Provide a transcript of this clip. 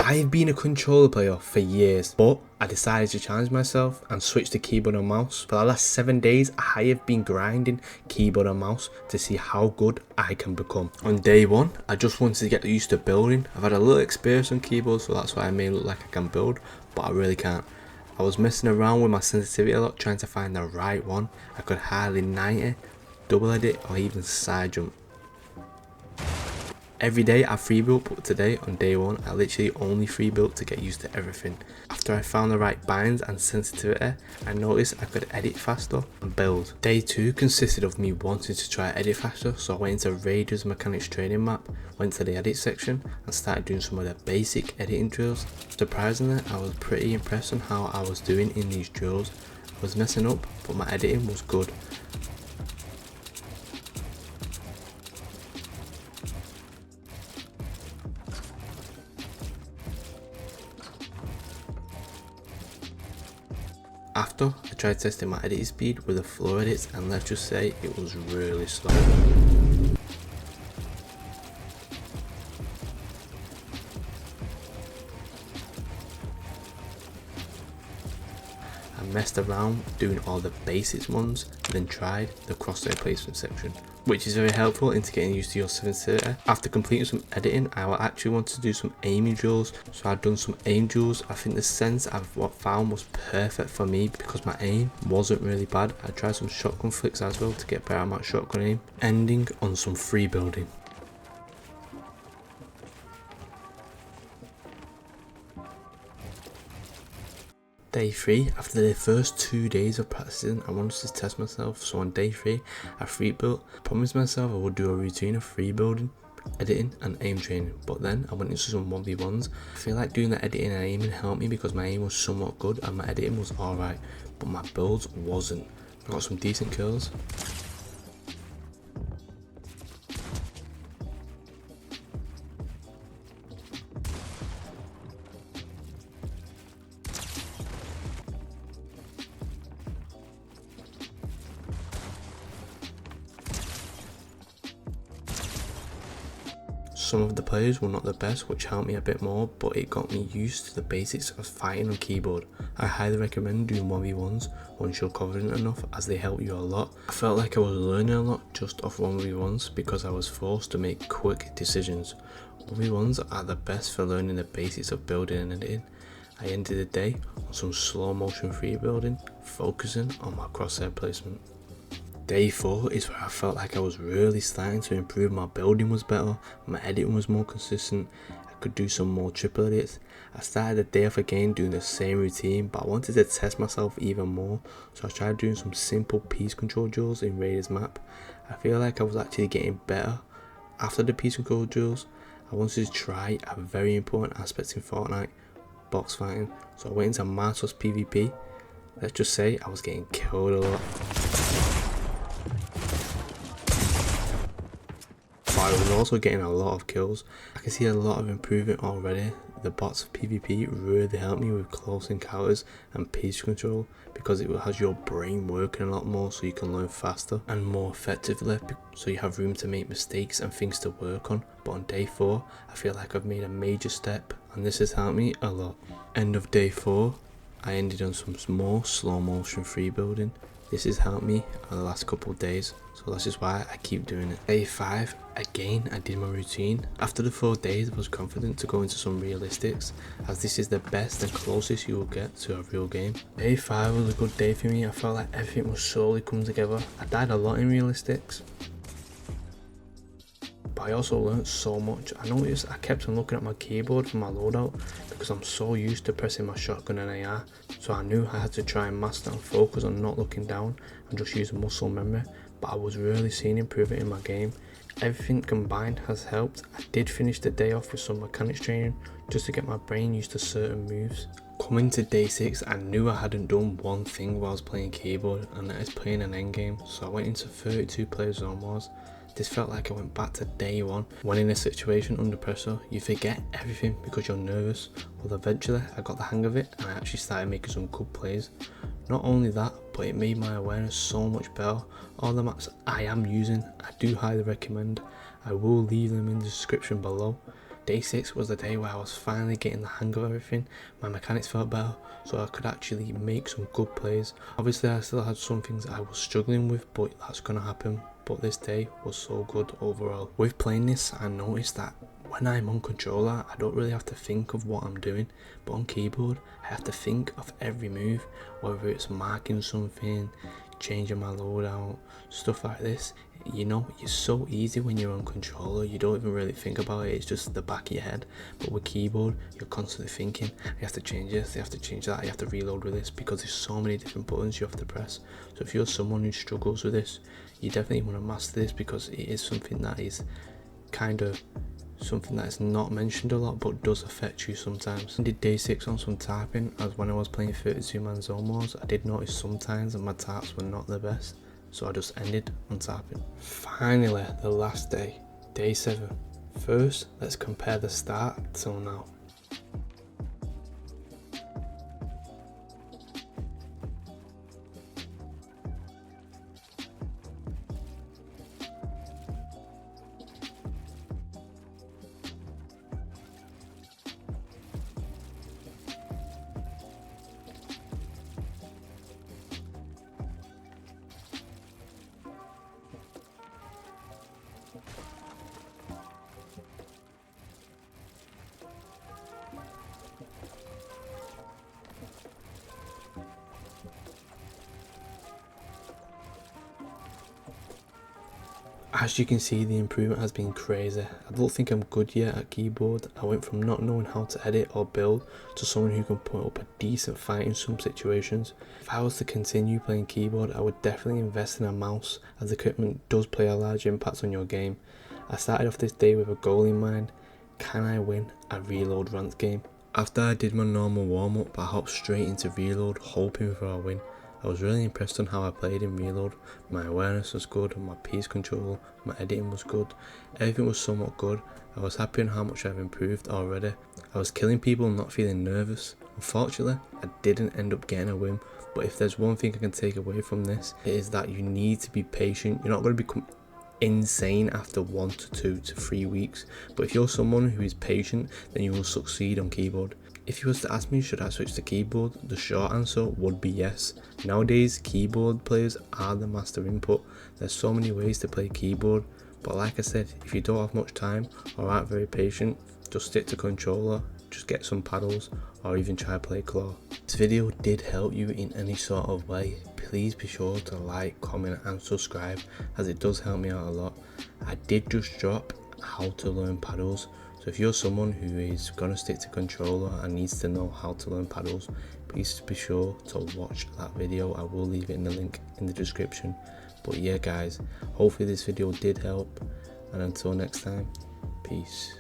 I've been a controller player for years, but I decided to challenge myself and switch to keyboard and mouse. For the last 7 days, I have been grinding keyboard and mouse to see how good I can become. On day 1, I just wanted to get used to building. I've had a little experience on keyboard, so that's why I may look like I can build, but I really can't. I was messing around with my sensitivity a lot, trying to find the right one. I could hardly 90, double edit, or even side jump. Every day I free built, but today on day 1 I literally only free built to get used to everything. After I found the right binds and sensitivity, I noticed I could edit faster and build. Day 2 consisted of me wanting to try edit faster, so I went into Raiders Mechanics training map, went to the edit section and started doing some of the basic editing drills. Surprisingly, I was pretty impressed on how I was doing in these drills. I was messing up, but my editing was good. After, I tried testing my editing speed with the floor edits, and let's just say it was really slow. I messed around doing all the basics ones, then tried the crosshair placement section, which is very helpful into getting used to your sensitivity. After completing some editing, I will actually want to do some aiming drills, so I've done some aim drills. I think the sense I've found was perfect for me because my aim wasn't really bad. I tried some shotgun flicks as well to get better at my shotgun aim, ending on some free building. Day 3, after the first 2 days of practicing, I wanted to test myself, so on day 3 I free built. I promised myself I would do a routine of free building, editing and aim training, but then I went into some 1v1s. I feel like doing the editing and aiming helped me because my aim was somewhat good and my editing was alright, but my builds wasn't. I got some decent kills. Some of the players were not the best, which helped me a bit more, but it got me used to the basics of fighting on keyboard. I highly recommend doing 1v1s once you're confident enough, as they help you a lot. I felt like I was learning a lot just off 1v1s because I was forced to make quick decisions. 1v1s are the best for learning the basics of building and editing. I ended the day on some slow motion free building, focusing on my crosshair placement. Day 4 is where I felt like I was really starting to improve. My building was better, my editing was more consistent, I could do some more triple edits. I started the day off again doing the same routine, but I wanted to test myself even more, so I tried doing some simple piece control drills in Raiders map. I feel like I was actually getting better. After the piece control drills, I wanted to try a very important aspect in Fortnite, box fighting, so I went into Martos PvP. Let's just say I was getting killed a lot. I was also getting a lot of kills. I can see a lot of improvement already. The bots of PvP really help me with close encounters and piece control because it has your brain working a lot more, so you can learn faster and more effectively, so you have room to make mistakes and things to work on. But on day 4 I feel like I've made a major step and this has helped me a lot. End of day 4, I ended on some more slow motion free building. This has helped me for the last couple of days, so that's just why I keep doing it. Day 5, again I did my routine. After the 4 days I was confident to go into some realistics, as this is the best and closest you will get to a real game. Day 5 was a good day for me. I felt like everything was slowly coming together. I died a lot in realistics, but I also learned so much. I noticed I kept on looking at my keyboard for my loadout because I'm so used to pressing my shotgun and AR, so I knew I had to try and master and focus on not looking down and just use muscle memory, but I was really seeing improvement in my game. Everything combined has helped. I did finish the day off with some mechanics training just to get my brain used to certain moves. Coming to day 6, I knew I hadn't done one thing while I was playing keyboard, and that is playing an endgame, so I went into 32 player zone wars. This felt like I went back to day 1. When in a situation under pressure, you forget everything because you're nervous. Well, eventually I got the hang of it and I actually started making some good plays. Not only that, but it made my awareness so much better. All the maps I am using, I do highly recommend. I will leave them in the description below. Day 6 was the day where I was finally getting the hang of everything. My mechanics felt better, so I could actually make some good plays. Obviously I still had some things I was struggling with, but that's gonna happen. But this day was so good overall. With playing this, I noticed that when I'm on controller, I don't really have to think of what I'm doing, but on keyboard, I have to think of every move, whether it's marking something, changing my loadout, stuff like this. You know, it's so easy when you're on controller, you don't even really think about it, it's just the back of your head. But with keyboard, you're constantly thinking, you have to change this, you have to change that, you have to reload with this, because there's so many different buttons you have to press. So if you're someone who struggles with this, you definitely want to master this, because it is something that is kind of something that is not mentioned a lot but does affect you sometimes. I did day 6 on some typing, as when I was playing 32 man zone modes, I did notice sometimes that my taps were not the best, so I just ended on tapping. Finally, the last day, day 7. First, let's compare the start till now. As you can see, the improvement has been crazy. I don't think I'm good yet at keyboard. I went from not knowing how to edit or build to someone who can put up a decent fight in some situations. If I was to continue playing keyboard, I would definitely invest in a mouse, as equipment does play a large impact on your game. I started off this day with a goal in mind: can I win a reload ranked game? After I did my normal warm up, I hopped straight into reload, hoping for a win. I was really impressed on how I played in reload. My awareness was good, my piece control, my editing was good, everything was somewhat good. I was happy on how much I've improved already. I was killing people and not feeling nervous. Unfortunately, I didn't end up getting a win, but if there's one thing I can take away from this, it is that you need to be patient. You're not going to become insane after 1 to 2 to 3 weeks, but if you're someone who is patient, then you will succeed on keyboard. If you was to ask me should I switch to keyboard, the short answer would be yes. Nowadays, keyboard players are the master input. There's so many ways to play keyboard, but like I said, if you don't have much time or aren't very patient, just stick to controller, just get some paddles, or even try play claw. This video did help you in any sort of way. Please be sure to like, comment and subscribe, as it does help me out a lot. I did just drop how to learn paddles, so if you're someone who is gonna stick to controller and needs to know how to learn paddles, please be sure to watch that video. I will leave it in the link in the description. But yeah guys, hopefully this video did help, and until next time, peace.